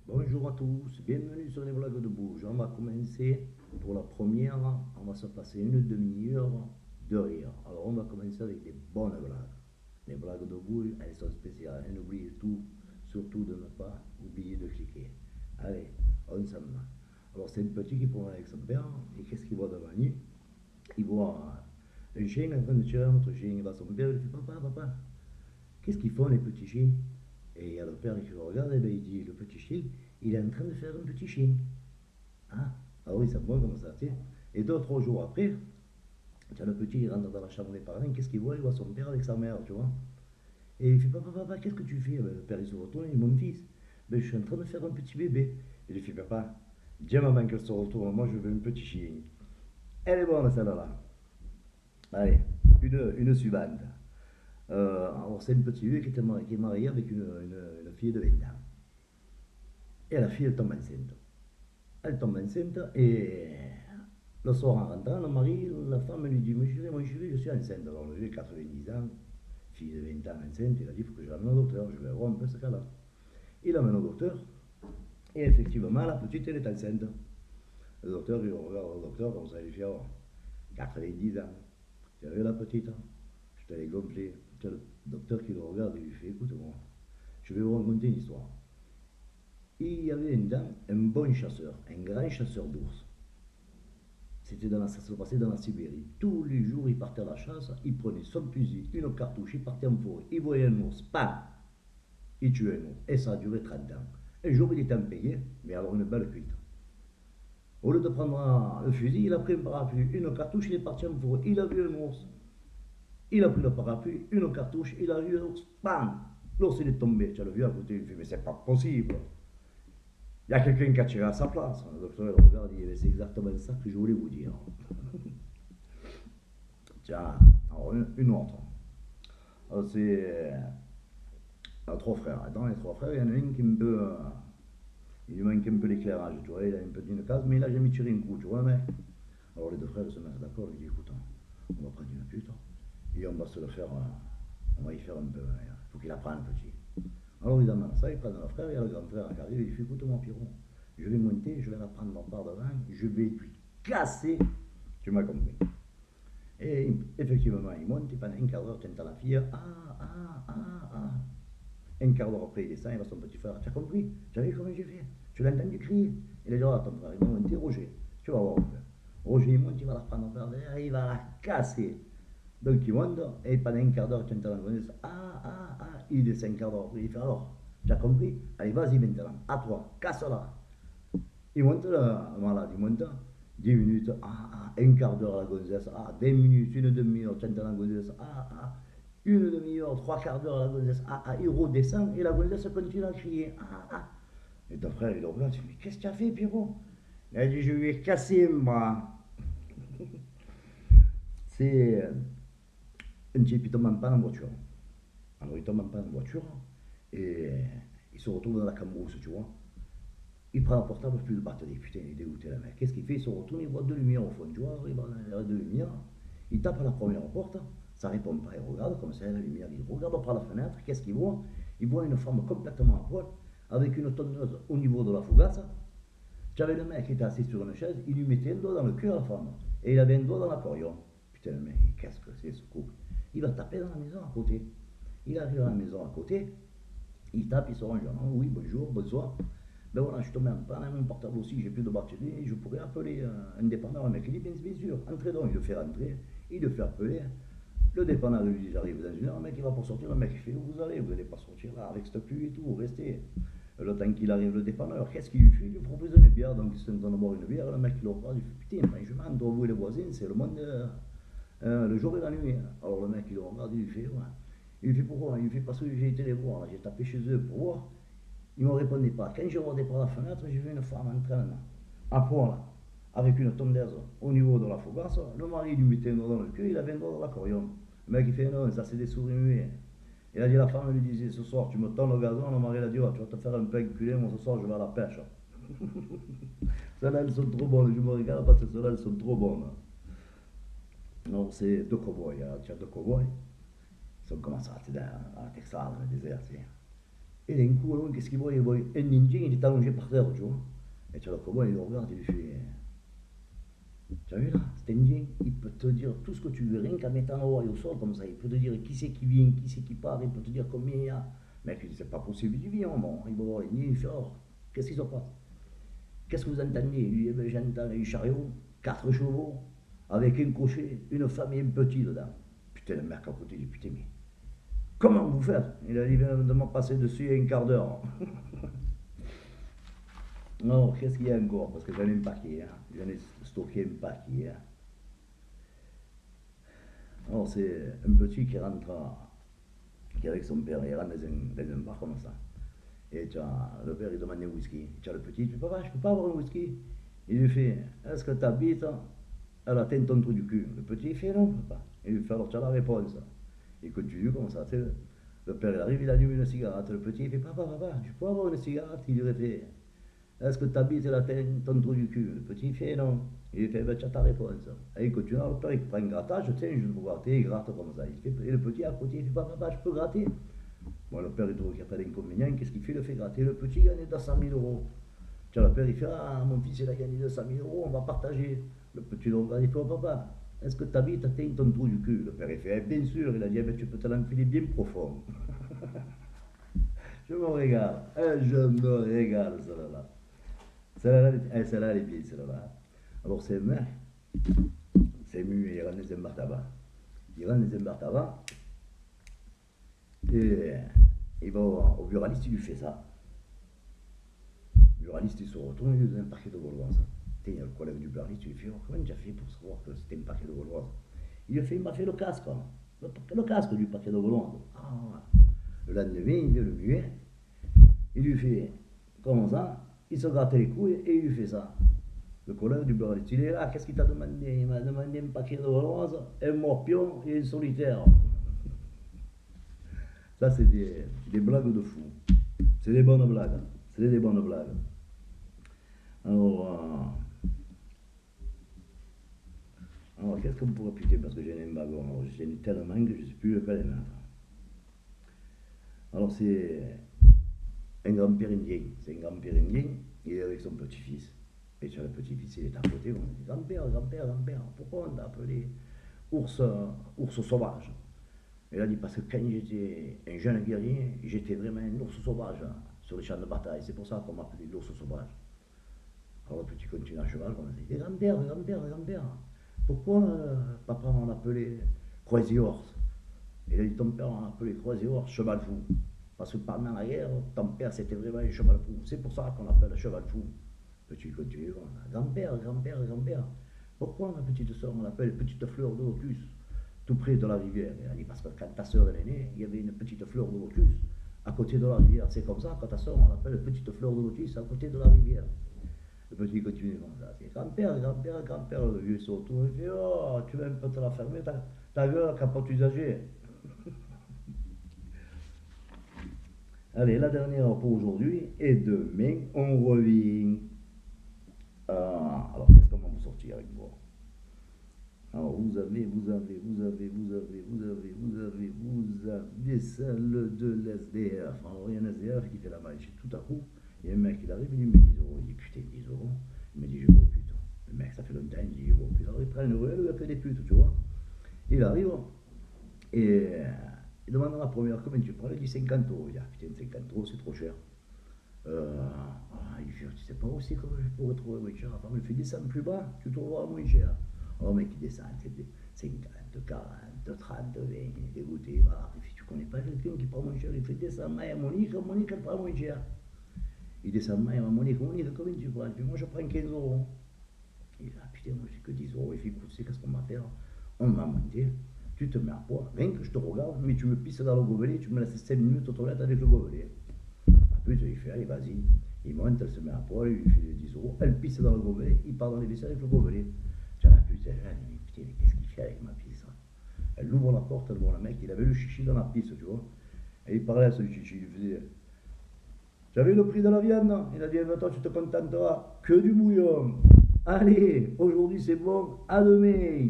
Bonjour à tous, bienvenue sur les blagues de bouge. On va commencer pour la première, on va se passer une demi-heure de rire. Alors on va commencer avec des bonnes blagues. Les blagues de bouge, elles sont spéciales. Et n'oubliez tout, surtout de ne pas oublier de cliquer. Allez, on s'en va. Alors c'est un petit qui prend avec son père, et qu'est-ce qu'il voit devant lui? Il voit un chien en train de tirer un autre chien. Il va à son père, il dit papa, papa, qu'est-ce qu'ils font les petits chiens? Et il y a le père qui le regarde et ben il dit le petit chien, il est en train de faire un petit chien. Ah, ah oui, ça me comme ça, tu sais. Et 2 3 jours après, tu as le petit, il rentre dans la chambre des parents, qu'est-ce qu'il voit? Il voit son père avec sa mère, tu vois. Et il fait papa, papa, qu'est-ce que tu fais? Ben, le père il se retourne, il dit mon fils, ben, je suis en train de faire un petit bébé. Et il fait papa, dis à maman qu'elle se retourne, moi je veux un petit chien. Elle est bonne celle-là. Allez, une suivante. Alors c'est une petite vieux qui est mariée avec une fille de 20 ans. Et la fille, elle tombe enceinte. Elle tombe enceinte et le soir en rentrant, le mari, la femme lui dit mon chéri, je suis enceinte. Alors le vieux, 90 ans, fille de 20 ans enceinte, il a dit il faut que je l'amène au docteur, je vais voir un peu ce qu'elle a. Il l'amène au docteur et effectivement, la petite, elle est enceinte. Le docteur, il regarde le docteur comme ça, il fait oh, 90 ans. Tu as vu la petite? Je t'avais gonflé. Tu as le docteur qui le regarde et lui fait écoute-moi, je vais vous raconter une histoire. Il y avait un temps un bon chasseur, un grand chasseur d'ours. Ça se passait dans la Sibérie. Tous les jours, il partait à la chasse, il prenait son fusil, une cartouche, il partait en forêt, il voyait un ours, pam, il tuait un ours. Et ça a duré 30 ans. Un jour, il était impayé, mais alors une belle cuite. Au lieu de prendre le fusil, il a pris un parapluie, une cartouche, il est parti en forêt, il a vu un ours. Il a pris le parapluie, une cartouche, il a vu un ours, bam, l'ours il est tombé. Tu as le vu à côté, il fait mais c'est pas possible. Il y a quelqu'un qui a tiré à sa place. Le docteur le regarde et dit c'est exactement ça que je voulais vous dire. Tiens, alors une autre. C'est 3 frères. Dans les 3 frères, il y en a un qui me peut. Il lui manque un peu l'éclairage, tu vois. Il a une petite case, mais il a jamais tiré un coup, tu vois, mec. Alors les 2 frères se mettent d'accord. Il dit écoute, on va prendre une pute et on va se le faire. On va y faire un peu. Il faut qu'il apprenne petit. Alors ils amènent ça, ils prennent leur frère, il y a le grand frère qui arrive, il fait écoute-moi Pierrot, je vais monter, je vais la prendre par devant, je vais lui casser, tu m'as compris. Et effectivement, il monte, et pendant un quart d'heure, tu entends la fille, ah. Un quart d'heure après, il descend, il va à son petit frère, tu as compris? Tu as vu comment j'ai fait? Tu l'as entendu crier? Il a dit, ah, ton frère, il va monter, Roger, tu vas voir. Roger, il monte, il va la prendre par derrière, il va la casser. Donc il monte, et pendant un quart d'heure, tu entends la gonzesse, il descend un quart d'heure après, il fait alors, tu as compris? Allez, vas-y maintenant, à toi, casse-la. Il monte là, malade, il monte, 10 minutes, un quart d'heure la gonzesse, 20 minutes, une demi-heure, tu entends la gonzesse, une demi-heure, 3 quarts d'heure la gonzesse, il redescend, et la gonzesse continue à crier, Et ton frère, il le regarde, il dit, mais qu'est-ce que tu as fait, Pierrot? Il a dit, je lui ai cassé un bras. C'est un type, il tombe en panne en voiture. Alors il tombe en panne en voiture et il se retrouve dans la cambrousse, tu vois. Il prend un portable, plus de batterie. Putain, il est dégoûté, le mec. Qu'est-ce qu'il fait? Il se retourne, il voit 2 lumières au fond, tu vois. Il voit 2 lumières. Il tape à la première porte, ça répond pas. Il regarde comme ça, la lumière. Il regarde par la fenêtre. Qu'est-ce qu'il voit? Il voit une femme complètement à poil, avec une tondeuse au niveau de la fougasse. Tu avais le mec qui était assis sur une chaise, il lui mettait un doigt dans le cul à la femme. Et il avait un doigt dans l'aquarium. Putain, le mec, qu'est-ce que c'est ce couple? Il va taper dans la maison à côté. Il arrive à la maison à côté, il tape, il se range. Oui, bonjour, bonsoir. Ben voilà, je suis tombé en panne, mon portable aussi, j'ai plus de batterie, je pourrais appeler un dépanneur. Le mec, il dit bien sûr, entrez donc, il le fait rentrer, il le fait appeler. Le dépanneur lui dit j'arrive dans une heure, le mec il va pour sortir, le mec il fait où vous allez pas sortir là avec cette pluie et tout, restez. Le temps qu'il arrive le dépanneur, qu'est-ce qu'il lui fait? Il lui propose une bière, donc il se en train de boire une bière, le mec il le regarde, il fait putain, franchement, entre vous et les voisins, c'est le monde, le jour et la nuit. Alors le mec il le regarde, il lui fait ouais. Il lui fait pourquoi? Il lui fait parce que j'ai été les voir, j'ai tapé chez eux pour voir. Il ne me répondait pas. Quand je regardais par la fenêtre, j'ai vu une femme en train à poil, avec une tondeuse au niveau de la fougasse. Le mari lui mettait un doigt dans le cul, il avait un doigt dans l'aquarium. Le mec il fait non, ça c'est des souris muets. Il a dit la femme lui disait ce soir tu me tends le gazon, le mari il a dit oh, tu vas te faire un peu enculer, moi ce soir je vais à la pêche. Celles-là elles sont trop bonnes, je me regarde parce que celles-là elles sont trop bonnes. Non, c'est deux cow-boys, tu as deux cow-boys. Ils sont comme ça, dans le Texas, dans le désert. Et d'un coup, au loin, qu'est-ce qu'il voit? Il voit un Indien, il est allongé par terre, tu vois. Et tu vois, le cowboy, il le regarde, il lui fait: tu as vu là, cet Indien, il peut te dire tout ce que tu veux, rien qu'en mettant l'oreille au sol comme ça. Il peut te dire qui c'est qui vient, qui c'est qui part, il peut te dire combien il y a. Mec, il dit: c'est pas possible, il vient, bon. Il va voir l'Indien, il fait: oh, qu'est-ce qui se passe? Qu'est-ce que vous entendez? Il dit: eh ben, j'entends un chariot, 4 chevaux, avec un cocher, une femme et un petit dedans. Putain, le mec à côté, il dit: putain, mais comment vous faites? Il a dit: vient de m'en passer dessus il y a un quart d'heure. Non, qu'est-ce qu'il y a encore? Parce que j'en ai un paquet, hein. J'en ai stocké un paquet, hein. Alors, c'est un petit qui rentre, qui est avec son père, il rentre dans un bar comme ça. Et tu as, le père, il demande un whisky. Tu as le petit, il dit: papa, je peux pas avoir un whisky? Il lui fait: est-ce que tu habites à la teinte ton trou du cul? Le petit, il fait: non, papa. Il lui fait: alors tu as la réponse. Il continue comme ça, tu sais. Le père, il arrive, il allume une cigarette. Le petit, il fait: papa, papa, je peux avoir une cigarette? Il lui fait: est-ce que tu habites la teinte ton trou du cul? Le petit, il fait: non. Il lui fait: ben, tu as ta réponse. Et il continue, le père, il prend un grattage, tiens, je vais gratter, il gratte comme ça. Et le petit, à côté, il fait: papa, papa, je peux gratter? Bon, le père, il trouve qu'il n'y a pas d'inconvénient. Qu'est-ce qu'il fait? Il le fait gratter. Le petit gagne 200 000 euros. Tiens, le père, il fait: ah, mon fils, il a gagné 200 000 euros, on va partager. Le petit, le regarde, il fait: oh, papa, est-ce que tu habites ton trou du cul? Le père, il fait: eh, bien sûr. Il a dit: eh, ben, tu peux te l'enfiler bien profond. Je me régale. Je me régale, celle-là. Celle-là, elle est bien, celle-là. Alors, c'est mec, c'est mu, il rentre dans un bar tabac. Il rentre dans un bar tabac. Et il va au buraliste, il lui fait ça. Le buraliste, il se retourne, il lui donne un paquet de Gauloises. Il y a le collègue du buraliste, il lui fait: oh, comment tu as fait pour savoir que c'était un paquet de Gauloises? Il lui fait: il m'a fait le casque, hein. Le casque du paquet de Gauloises. Ah. Le lendemain, il vient le muet, il lui fait comme ça, il se gratte les couilles et il lui fait ça. Le collègue du buraliste, il est là: qu'est-ce qu'il t'a demandé? Il m'a demandé un paquet de Gauloises, un morpion et un solitaire. Ça, c'est des blagues de fou. C'est des bonnes blagues. C'est des bonnes blagues. Alors qu'est-ce qu'on pourrait appliquer? Parce que j'ai un wagon. J'ai tellement que je ne sais plus lequel mettre. Alors, c'est un grand-père indien. C'est un grand-père indien. Il est avec son petit-fils. Et sur le petit-fils, il est à côté. On dit: grand-père, grand-père, grand-père, pourquoi on t'a appelé ours, ours sauvage? Il a dit: parce que quand j'étais un jeune guerrier, j'étais vraiment un ours sauvage sur les champs de bataille. C'est pour ça qu'on m'appelait l'ours sauvage. Alors le petit continue à cheval, comme ça. Il dit: grand-père, grand-père, grand-père, pourquoi papa m'a appelé Crazy Horse? Il a dit: ton père m'a appelé Crazy Horse, cheval fou. Parce que pendant la guerre, ton père c'était vraiment un cheval fou. C'est pour ça qu'on l'appelle cheval fou. Le petit continue, grand-père, grand-père, grand-père, pourquoi ma petite soeur on l'appelle petite fleur de lotus, tout près de la rivière? Il a dit: parce que quand ta soeur est née, il y avait une petite fleur de lotus à côté de la rivière. C'est comme ça, quand ta soeur on l'appelle petite fleur de lotus à côté de la rivière. Le petit continue comme ça. C'est grand-père, grand-père, grand-père. Le vieux se retourne et fait: oh, tu vas un peu te la fermer, ta gueule, capote usagée. Allez, la dernière pour aujourd'hui. Et demain, on revient. Alors, qu'est-ce qu'on va vous sortir avec moi? Alors, vous avez celle de l'SDF. Alors, il y a un SDF qui fait la manche. Tout à coup, il y a un mec qui arrive, il lui met 10 euros. Il dit: putain, 10 euros. Il me dit: je vais au pute. Le mec, ça fait longtemps, il dit: je vais au pute. Alors, il prend une ruelle, il a fait des putes, tu vois. Il arrive et il demande à la première: combien tu prends? Il dit: 50 euros. Il dit: ah, putain, 50 euros, c'est trop cher. Il dit: tu sais pas aussi comment je pourrais trouver moins cher. Enfin, il fait: descends plus bas, tu trouveras moins cher. Alors, le mec, il descend, c'est 50, 40, 30, 20, il est dégoûté. Voilà. Il fait: tu connais pas quelqu'un qui prend moins cher? Il fait: descends, Maya, Monique, elle prend moins cher. Il descend, Maya, Monique, combien tu prends? Il fait: moi, je prends 15 euros. Il dit: ah, putain, moi, j'ai que 10 euros. Il fait: écoute, c'est qu'est-ce qu'on va faire? On va monter, tu te mets à poids, rien que je te regarde, mais tu me pisses dans le gobelet, tu me laisses 5 minutes aux toilettes avec le gobelet. Ah putain, il fait: allez, vas-y. Il monte, elle se met à poil, il lui fait les 10 euros, elle pisse dans le gobelet, il part dans les WC avec le gobelet. Tiens, la putain, mais qu'est-ce qu'il fait avec ma pisse? Elle ouvre la porte, elle voit le mec, il avait le chichi dans la pisse, tu vois. Et il parlait à ce chichi, il lui faisait: tu as vu le prix de la viande? Il a dit: toi, tu te contenteras que du bouillon. Allez, aujourd'hui c'est bon, à demain.